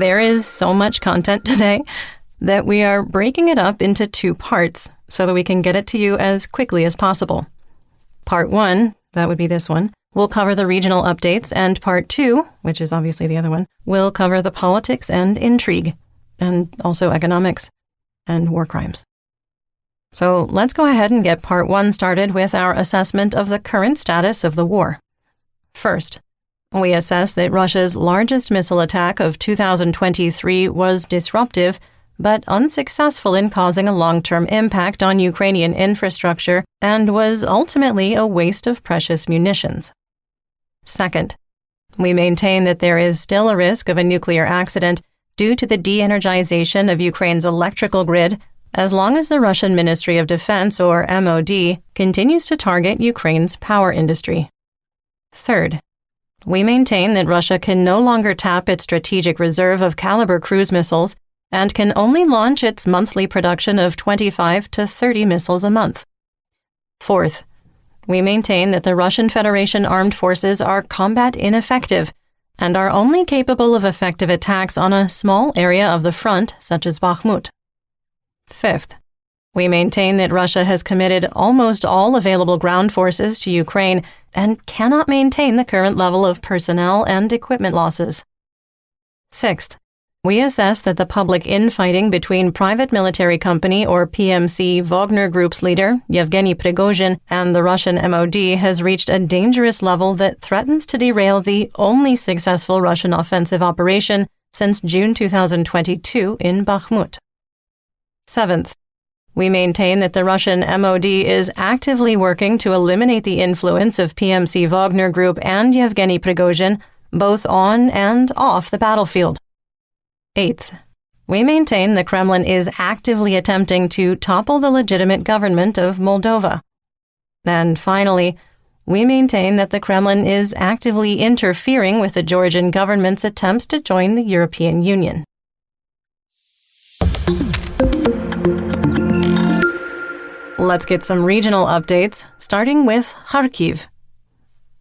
There is so much content today that we are breaking it up into 2 parts so that we can get it to you as quickly as possible. Part 1, that would be this one, will cover the regional updates, and Part 2, which is obviously the other one, will cover the politics and intrigue, and also economics and war crimes. So let's go ahead and get Part 1 started with our assessment of the current status of the war. First, we assess that Russia's largest missile attack of 2023 was disruptive, but unsuccessful in causing a long-term impact on Ukrainian infrastructure and was ultimately a waste of precious munitions. Second, we maintain that there is still a risk of a nuclear accident due to the de-energization of Ukraine's electrical grid as long as the Russian Ministry of Defense, or MOD, continues to target Ukraine's power industry. Third, we maintain that Russia can no longer tap its strategic reserve of Kalibr cruise missiles and can only launch its monthly production of 25 to 30 missiles a month. Fourth, we maintain that the Russian Federation armed forces are combat ineffective and are only capable of effective attacks on a small area of the front, such as Bakhmut. Fifth, we maintain that Russia has committed almost all available ground forces to Ukraine and cannot maintain the current level of personnel and equipment losses. Sixth, we assess that the public infighting between private military company, or PMC, Wagner Group's leader, Yevgeny Prigozhin, and the Russian MOD has reached a dangerous level that threatens to derail the only successful Russian offensive operation since June 2022 in Bakhmut. Seventh, we maintain that the Russian MOD is actively working to eliminate the influence of PMC Wagner Group and Yevgeny Prigozhin, both on and off the battlefield. Eighth, we maintain the Kremlin is actively attempting to topple the legitimate government of Moldova. And finally, we maintain that the Kremlin is actively interfering with the Georgian government's attempts to join the European Union. Let's get some regional updates, starting with Kharkiv.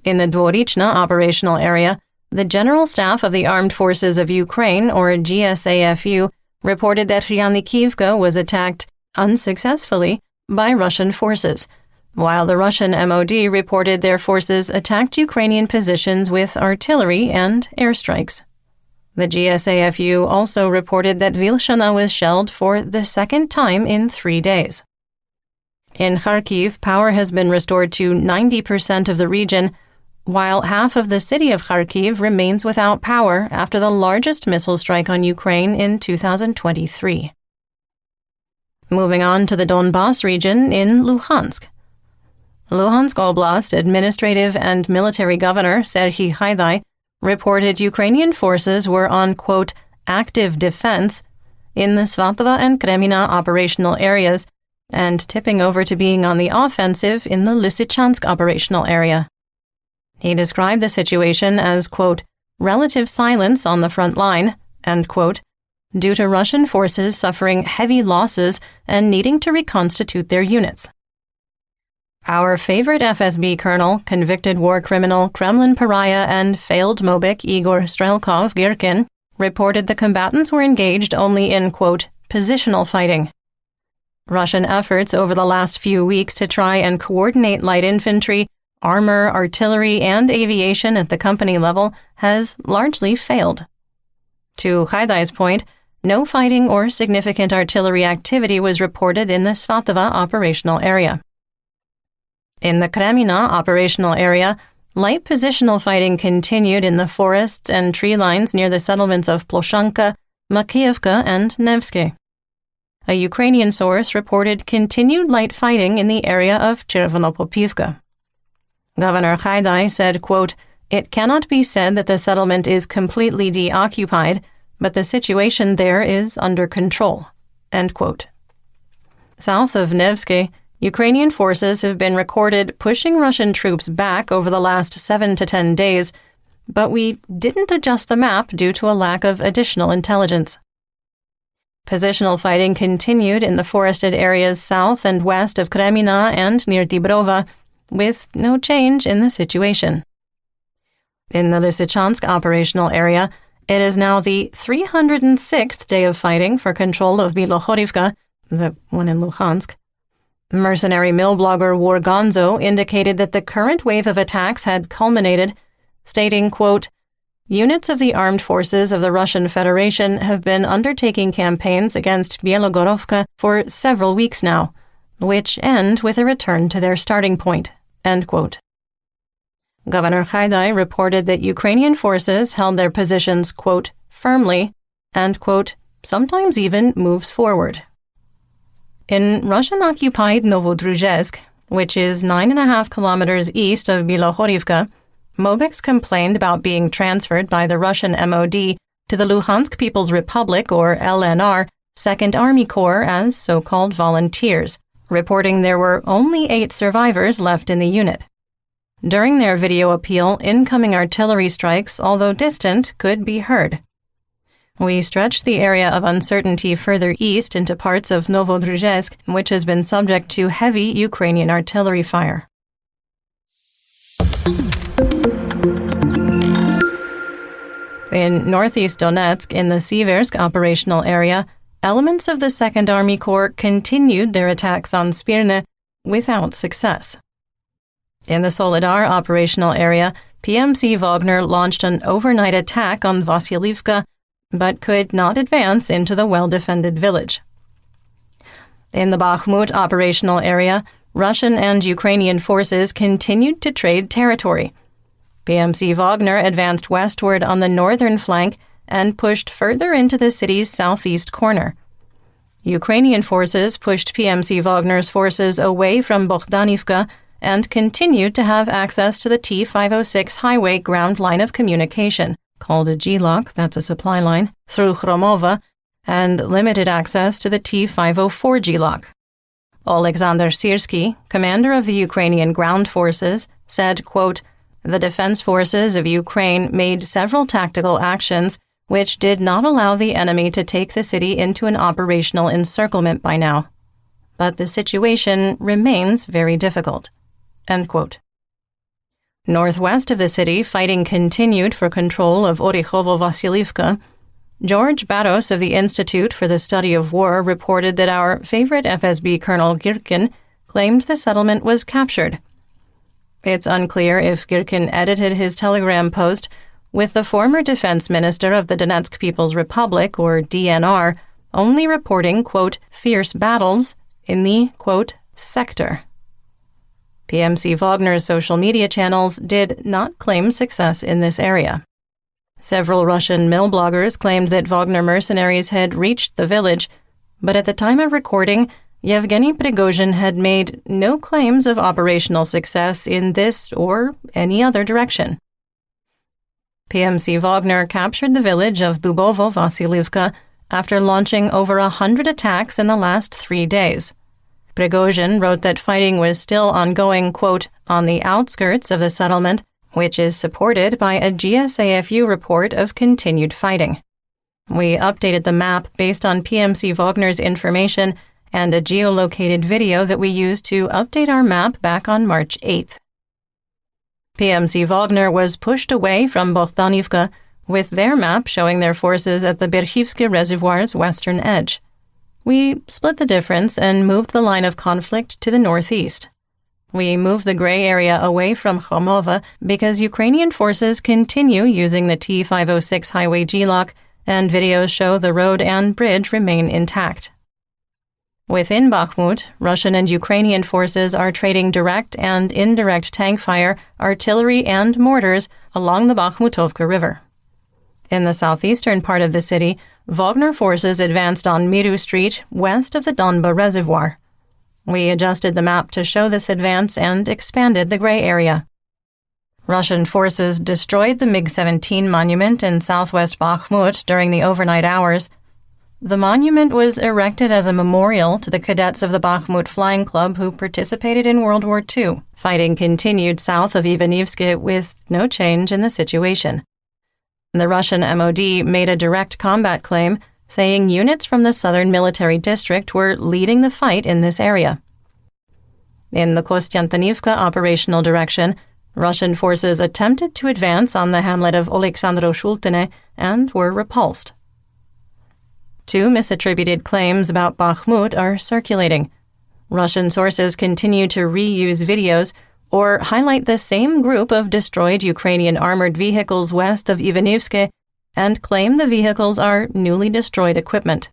In the Dvorichna operational area, the General Staff of the Armed Forces of Ukraine, or GSAFU, reported that Hryanikiivka was attacked unsuccessfully by Russian forces, while the Russian MOD reported their forces attacked Ukrainian positions with artillery and airstrikes. The GSAFU also reported that Vilshana was shelled for the second time in 3 days. In Kharkiv, power has been restored to 90% of the region, while half of the city of Kharkiv remains without power after the largest missile strike on Ukraine in 2023. Moving on to the Donbas region in Luhansk. Luhansk Oblast Administrative and Military Governor Serhiy Haidai reported Ukrainian forces were on, quote, active defense in the Svatova and Kremina operational areas and tipping over to being on the offensive in the Lysychansk operational area. He described the situation as, quote, relative silence on the front line, end quote, due to Russian forces suffering heavy losses and needing to reconstitute their units. Our favorite FSB colonel, convicted war criminal, Kremlin pariah, and failed Mobik Igor Strelkov-Girkin, reported the combatants were engaged only in, quote, positional fighting. Russian efforts over the last few weeks to try and coordinate light infantry, armor, artillery, and aviation at the company level has largely failed. To Haidai's point, no fighting or significant artillery activity was reported in the Svatova operational area. In the Kremina operational area, light positional fighting continued in the forests and tree lines near the settlements of Ploshanka, Makiivka, and Nevsky. A Ukrainian source reported continued light fighting in the area of Chervonopopivka. Governor Haidai said, quote, it cannot be said that the settlement is completely deoccupied, but the situation there is under control, end quote. South of Nevsky, Ukrainian forces have been recorded pushing Russian troops back over the last 7 to 10 days, but we didn't adjust the map due to a lack of additional intelligence. Positional fighting continued in the forested areas south and west of Kremina and near Dibrova, with no change in the situation. In the Lysychansk operational area, It is now the 306th day of fighting for control of Bilohorivka, the one in Luhansk. Mercenary mill blogger War Gonzo indicated that the current wave of attacks had culminated, stating, quote, "Units of the armed forces of the Russian Federation have been undertaking campaigns against Bielogorovka for several weeks now, which end with a return to their starting point," end quote. Governor Haidai reported that Ukrainian forces held their positions, quote, "firmly," and, quote, "sometimes even moves forward." In Russian-occupied Novodruzhezk, which is 9.5 kilometers east of Bilohorivka, Mobex complained about being transferred by the Russian MOD to the Luhansk People's Republic, or LNR, 2nd Army Corps as so-called volunteers, reporting there were only 8 survivors left in the unit. During their video appeal, incoming artillery strikes, although distant, could be heard. We stretched the area of uncertainty further east into parts of Novodruzhezk, which has been subject to heavy Ukrainian artillery fire. In northeast Donetsk, in the Siversk operational area, elements of the 2nd Army Corps continued their attacks on Spirne without success. In the Soledar operational area, PMC Wagner launched an overnight attack on Vasilivka, but could not advance into the well-defended village. In the Bakhmut operational area, Russian and Ukrainian forces continued to trade territory. PMC Wagner advanced westward on the northern flank and pushed further into the city's southeast corner. Ukrainian forces pushed PMC Wagner's forces away from Bogdanivka and continued to have access to the T-506 highway ground line of communication, called a GLOC, that's a supply line, through Chromova, and limited access to the T-504 GLOC. Oleksandr Syrski, commander of the Ukrainian ground forces, said, quote, "The defense forces of Ukraine made several tactical actions which did not allow the enemy to take the city into an operational encirclement by now. But the situation remains very difficult." End quote. Northwest of the city, fighting continued for control of Orikhovo-Vasilivka. George Barros of the Institute for the Study of War reported that our favorite FSB Colonel Girkin claimed the settlement was captured. It's unclear if Girkin edited his telegram post, with the former defense minister of the Donetsk People's Republic, or DNR, only reporting, quote, "fierce battles" in the, quote, "sector." PMC Wagner's social media channels did not claim success in this area. Several Russian mill bloggers claimed that Wagner mercenaries had reached the village, but at the time of recording, Yevgeny Prigozhin had made no claims of operational success in this or any other direction. PMC Wagner captured the village of Dubovo-Vasilivka after launching over 100 attacks in the last 3 days. Prigozhin wrote that fighting was still ongoing, quote, "on the outskirts of the settlement," which is supported by a GSAFU report of continued fighting. We updated the map based on PMC Wagner's information and a geolocated video that we used to update our map back on March 8th. PMC Wagner was pushed away from Bogdanivka, with their map showing their forces at the Berchivsky Reservoir's western edge. We split the difference and moved the line of conflict to the northeast. We moved the gray area away from Chromova because Ukrainian forces continue using the T-506 highway GLOC, and videos show the road and bridge remain intact. Within Bakhmut, Russian and Ukrainian forces are trading direct and indirect tank fire, artillery, and mortars along the Bakhmutovka River. In the southeastern part of the city, Wagner forces advanced on Miru Street, west of the Donba Reservoir. We adjusted the map to show this advance and expanded the gray area. Russian forces destroyed the MiG-17 monument in southwest Bakhmut during the overnight hours. The monument was erected as a memorial to the cadets of the Bakhmut Flying Club who participated in World War II. Fighting continued south of Ivanivsky with no change in the situation. The Russian MOD made a direct combat claim, saying units from the Southern Military District were leading the fight in this area. In the Kostiantynivka operational direction, Russian forces attempted to advance on the hamlet of Oleksandro-Shultene and were repulsed. Two misattributed claims about Bakhmut are circulating. Russian sources continue to reuse videos or highlight the same group of destroyed Ukrainian armored vehicles west of Ivanivske and claim the vehicles are newly destroyed equipment.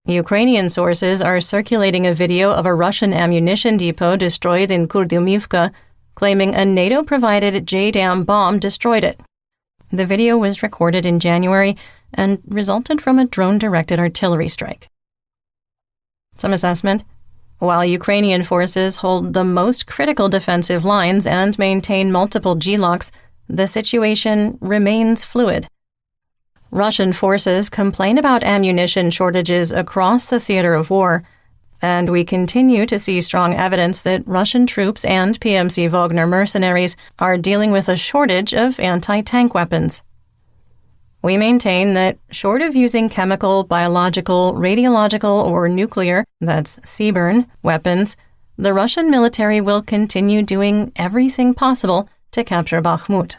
Ukrainian sources are circulating a video of a Russian ammunition depot destroyed in Kurdyumivka, claiming a NATO-provided JDAM bomb destroyed it. The video was recorded in January and resulted from a drone-directed artillery strike. Some assessment: while Ukrainian forces hold the most critical defensive lines and maintain multiple GLOCs, the situation remains fluid. Russian forces complain about ammunition shortages across the theater of war, and we continue to see strong evidence that Russian troops and PMC Wagner mercenaries are dealing with a shortage of anti-tank weapons. We maintain that, short of using chemical, biological, radiological, or nuclear, that's CBRN, weapons, the Russian military will continue doing everything possible to capture Bakhmut.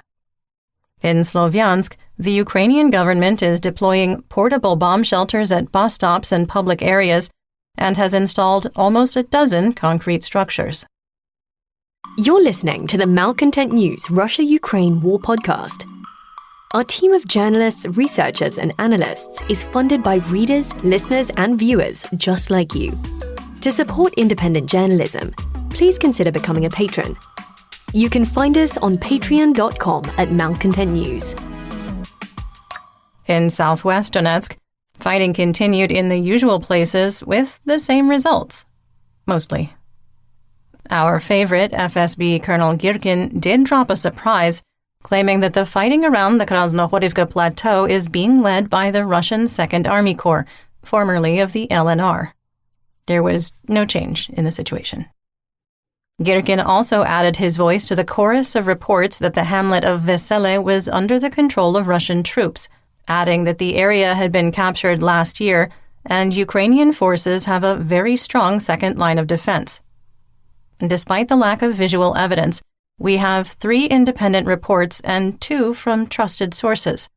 In Slovyansk, the Ukrainian government is deploying portable bomb shelters at bus stops and public areas and has installed almost a dozen concrete structures. You're listening to the Malcontent News Russia-Ukraine War Podcast. Our team of journalists, researchers, and analysts is funded by readers, listeners, and viewers just like you. To support independent journalism, please consider becoming a patron. You can find us on patreon.com/Malcontent News. In southwest Donetsk, fighting continued in the usual places with the same results, mostly. Our favorite FSB Colonel Girkin did drop a surprise, claiming that the fighting around the Krasnohorivka Plateau is being led by the Russian Second Army Corps, formerly of the LNR. There was no change in the situation. Girkin also added his voice to the chorus of reports that the hamlet of Vesele was under the control of Russian troops, adding that the area had been captured last year and Ukrainian forces have a very strong second line of defense. Despite the lack of visual evidence, we have 3 independent reports and 2 from trusted sources.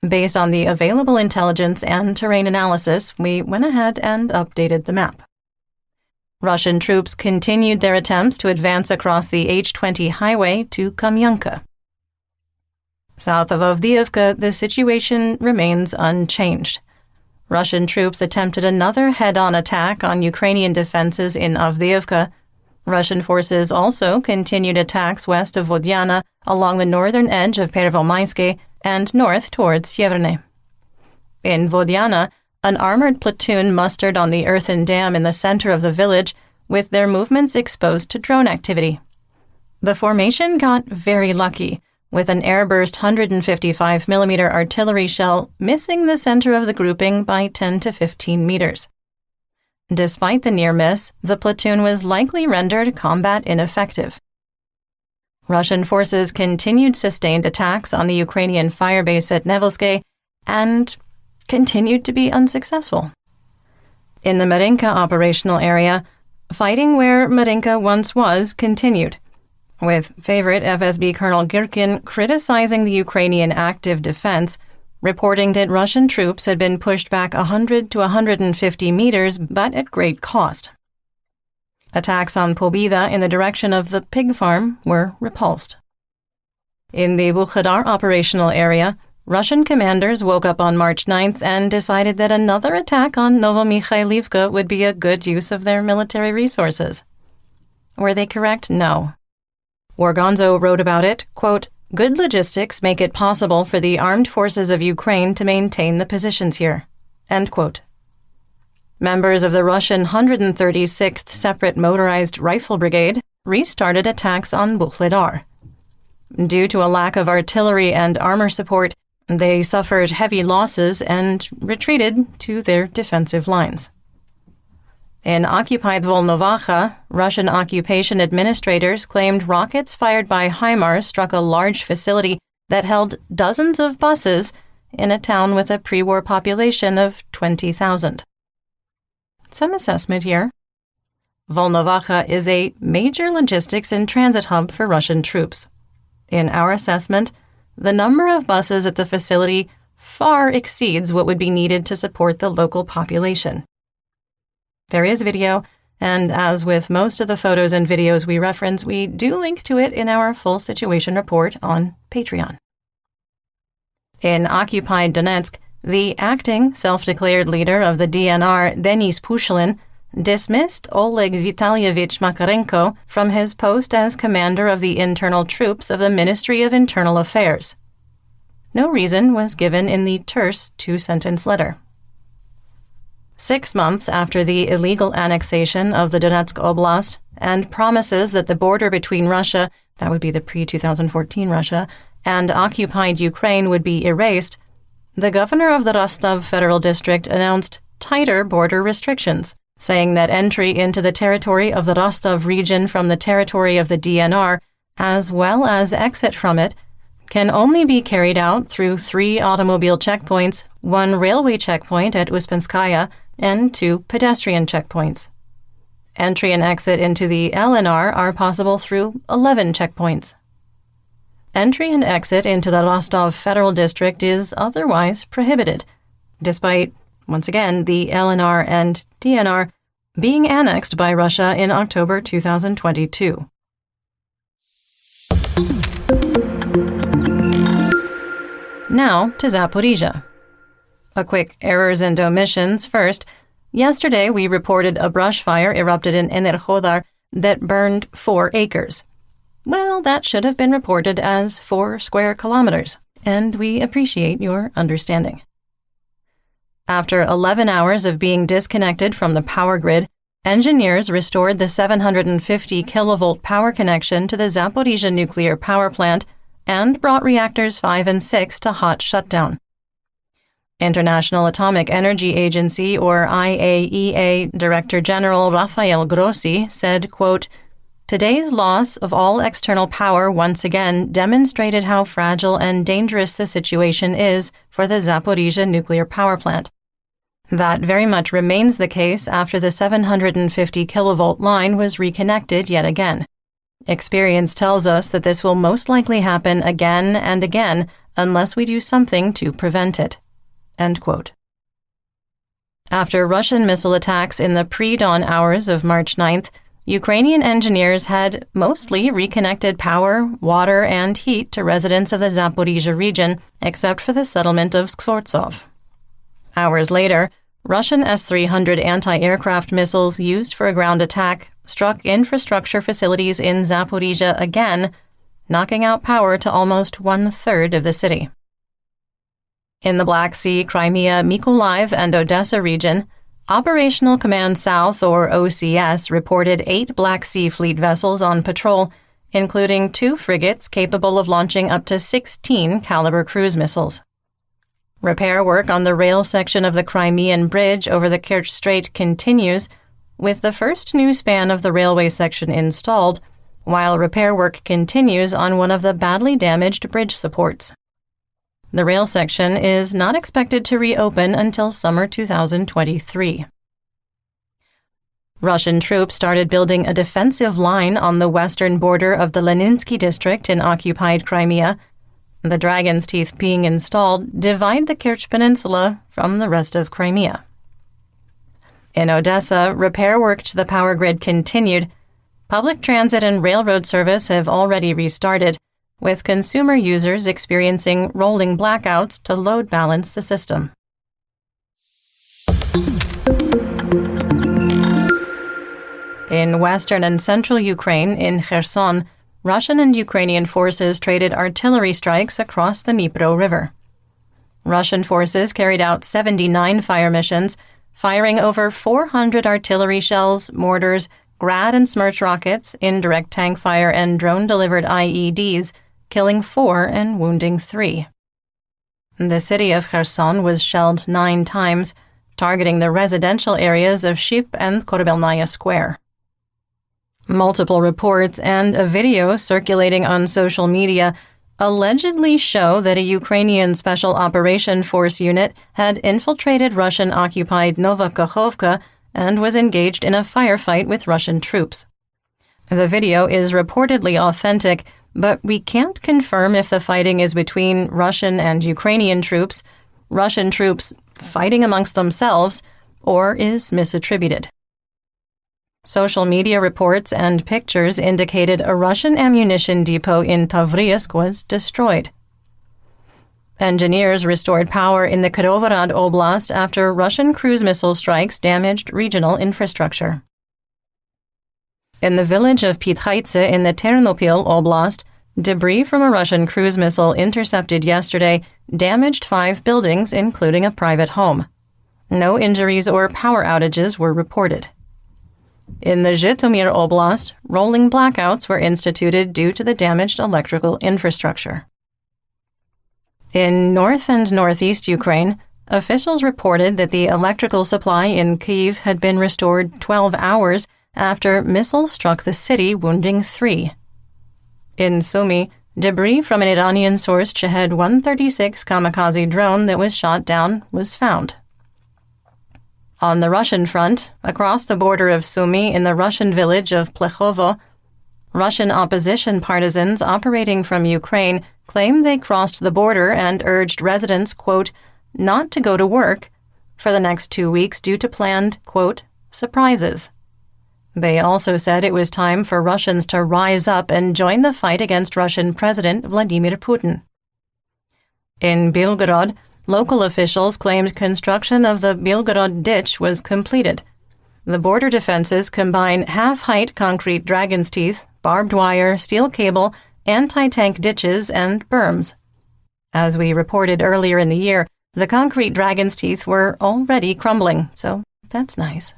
Based on the available intelligence and terrain analysis, we went ahead and updated the map. Russian troops continued their attempts to advance across the H-20 highway to Kamyanka. South of Avdiivka, the situation remains unchanged. Russian troops attempted another head-on attack on Ukrainian defenses in Avdiivka. Russian forces also continued attacks west of Vodyana along the northern edge of Pervomayske and north towards Syeverne. In Vodyana, an armored platoon mustered on the earthen dam in the center of the village, with their movements exposed to drone activity. The formation got very lucky, with an airburst 155mm artillery shell missing the center of the grouping by 10 to 15 meters. Despite the near miss, the platoon was likely rendered combat ineffective. Russian forces continued sustained attacks on the Ukrainian firebase at Nevelske and continued to be unsuccessful. In the Marinka operational area, fighting where Marinka once was continued, with favorite FSB Colonel Girkin criticizing the Ukrainian active defense, reporting that Russian troops had been pushed back 100 to 150 meters, but at great cost. Attacks on Pobeda in the direction of the pig farm were repulsed. In the Vuhledar operational area, Russian commanders woke up on March 9th and decided that another attack on Novomikhailivka would be a good use of their military resources. Were they correct? No. Wargonzo wrote about it, quote, "Good logistics make it possible for the armed forces of Ukraine to maintain the positions here," end quote. Members of the Russian 136th Separate Motorized Rifle Brigade restarted attacks on Vuhledar. Due to a lack of artillery and armor support, they suffered heavy losses and retreated to their defensive lines. In occupied Volnovakha, Russian occupation administrators claimed rockets fired by HIMARS struck a large facility that held dozens of buses in a town with a pre-war population of 20,000. Some assessment here. Volnovakha is a major logistics and transit hub for Russian troops. In our assessment, the number of buses at the facility far exceeds what would be needed to support the local population. There is video, and as with most of the photos and videos we reference, we do link to it in our full situation report on Patreon. In occupied Donetsk, the acting self-declared leader of the DNR, Denis Pushilin, dismissed Oleg Vitalyevich Makarenko from his post as commander of the internal troops of the Ministry of Internal Affairs. No reason was given in the terse two-sentence letter. 6 months after the illegal annexation of the Donetsk Oblast and promises that the border between Russia, that would be the pre-2014 Russia, and occupied Ukraine would be erased, the governor of the Rostov Federal District announced tighter border restrictions, saying that entry into the territory of the Rostov region from the territory of the DNR, as well as exit from it, can only be carried out through 3 automobile checkpoints, 1 railway checkpoint at Uspenskaya, and 2 pedestrian checkpoints. Entry and exit into the LNR are possible through 11 checkpoints. Entry and exit into the Rostov Federal District is otherwise prohibited, despite, once again, the LNR and DNR being annexed by Russia in October 2022. Now to Zaporizhzhia. A quick errors and omissions first. Yesterday we reported a brush fire erupted in Enerhodar that burned 4 acres. Well, that should have been reported as 4 square kilometers, and we appreciate your understanding. After 11 hours of being disconnected from the power grid, engineers restored the 750 kilovolt power connection to the Zaporizhzhia nuclear power plant and brought reactors 5 and 6 to hot shutdown. International Atomic Energy Agency, or IAEA, Director General Rafael Grossi said, quote, "Today's loss of all external power once again demonstrated how fragile and dangerous the situation is for the Zaporizhzhia nuclear power plant. That very much remains the case after the 750 kilovolt line was reconnected yet again. Experience tells us that this will most likely happen again and again unless we do something to prevent it." End quote. After Russian missile attacks in the pre-dawn hours of March 9th, Ukrainian engineers had mostly reconnected power, water, and heat to residents of the Zaporizhzhia region, except for the settlement of Skvortsov. Hours later, Russian S-300 anti-aircraft missiles used for a ground attack struck infrastructure facilities in Zaporizhzhia again, knocking out power to almost 1/3 of the city. In the Black Sea, Crimea, Mykolaiv, and Odessa region, Operational Command South, or OCS, reported 8 Black Sea Fleet vessels on patrol, including 2 frigates capable of launching up to 16 caliber cruise missiles. Repair work on the rail section of the Crimean Bridge over the Kerch Strait continues, with the first new span of the railway section installed, while repair work continues on one of the badly damaged bridge supports. The rail section is not expected to reopen until summer 2023. Russian troops started building a defensive line on the western border of the Leninsky district in occupied Crimea. The Dragon's Teeth being installed divide the Kerch Peninsula from the rest of Crimea. In Odessa, repair work to the power grid continued. Public transit and railroad service have already restarted, with consumer users experiencing rolling blackouts to load balance the system. In western and central Ukraine, in Kherson, Russian and Ukrainian forces traded artillery strikes across the Dnipro River. Russian forces carried out 79 fire missions, firing over 400 artillery shells, mortars, Grad and Smerch rockets, indirect tank fire, and drone-delivered IEDs, killing 4 and wounding 3. The city of Kherson was shelled 9 times, targeting the residential areas of Ship and Korabelnaya Square. Multiple reports and a video circulating on social media allegedly show that a Ukrainian Special Operation Force unit had infiltrated Russian-occupied Nova Kakhovka and was engaged in a firefight with Russian troops. The video is reportedly authentic, but we can't confirm if the fighting is between Russian and Ukrainian troops, Russian troops fighting amongst themselves, or is misattributed. Social media reports and pictures indicated a Russian ammunition depot in Tavriisk was destroyed. Engineers restored power in the Kirovohrad Oblast after Russian cruise missile strikes damaged regional infrastructure. In the village of Pythaitse in the Ternopil Oblast, debris from a Russian cruise missile intercepted yesterday damaged 5 buildings, including a private home. No injuries or power outages were reported. In the Zhytomyr Oblast, rolling blackouts were instituted due to the damaged electrical infrastructure. In north and northeast Ukraine, officials reported that the electrical supply in Kyiv had been restored 12 hours after missiles struck the city, wounding 3. In Sumy, debris from an Iranian-sourced Shahed-136 kamikaze drone that was shot down was found. On the Russian front, across the border of Sumy in the Russian village of Plekhovo, Russian opposition partisans operating from Ukraine claim they crossed the border and urged residents, quote, not to go to work for the next 2 weeks due to planned, quote, surprises. They also said it was time for Russians to rise up and join the fight against Russian President Vladimir Putin. In Belgorod, local officials claimed construction of the Belgorod Ditch was completed. The border defenses combine half-height concrete dragon's teeth, barbed wire, steel cable, anti-tank ditches, and berms. As we reported earlier in the year, the concrete dragon's teeth were already crumbling, so that's nice.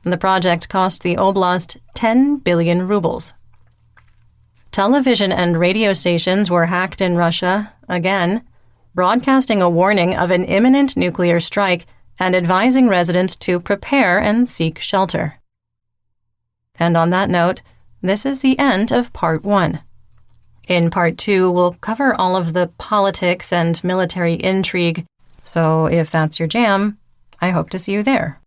The project cost the oblast 10 billion rubles. Television and radio stations were hacked in Russia, again, broadcasting a warning of an imminent nuclear strike and advising residents to prepare and seek shelter. And on that note, this is the end of Part 1. In Part 2, we'll cover all of the politics and military intrigue, so if that's your jam, I hope to see you there.